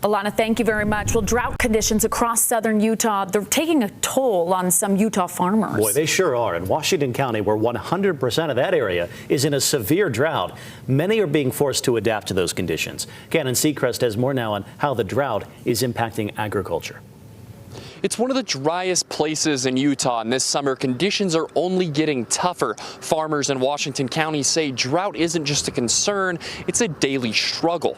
Alana, thank you very much. Well, drought conditions across southern Utah, they're taking a toll on some Utah farmers. Boy, they sure are. In Washington County, where 100% of that area is in a severe drought, many are being forced to adapt to those conditions. Cannon Seacrest has more now on how the drought is impacting agriculture. It's one of the driest places in Utah, and this summer conditions are only getting tougher. Farmers in Washington County say drought isn't just a concern, it's a daily struggle.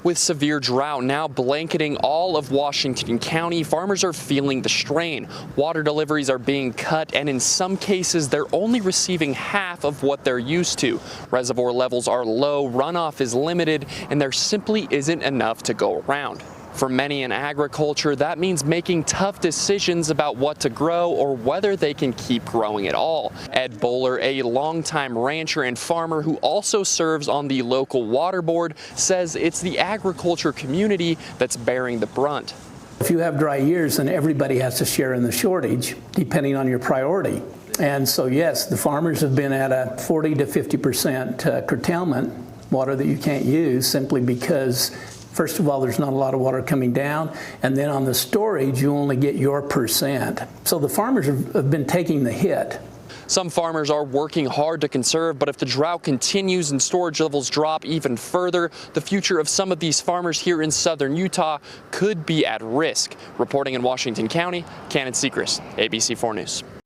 With severe drought now blanketing all of Washington County, farmers are feeling the strain. Water deliveries are being cut, and in some cases, they're only receiving half of what they're used to. Reservoir levels are low, runoff is limited, and there simply isn't enough to go around. For many in agriculture, that means making tough decisions about what to grow or whether they can keep growing at all. Ed Bowler, a longtime rancher and farmer who also serves on the local water board, says it's the agriculture community that's bearing the brunt. If you have dry years, then everybody has to share in the shortage, depending on your priority. And so, yes, the farmers have been at a 40 to 50% curtailment, water that you can't use, simply because first of all, there's not a lot of water coming down, and then on the storage, you only get your percent. So the farmers have been taking the hit. Some farmers are working hard to conserve, but if the drought continues and storage levels drop even further, the future of some of these farmers here in southern Utah could be at risk. Reporting in Washington County, Cannon Seacrest, ABC4 News.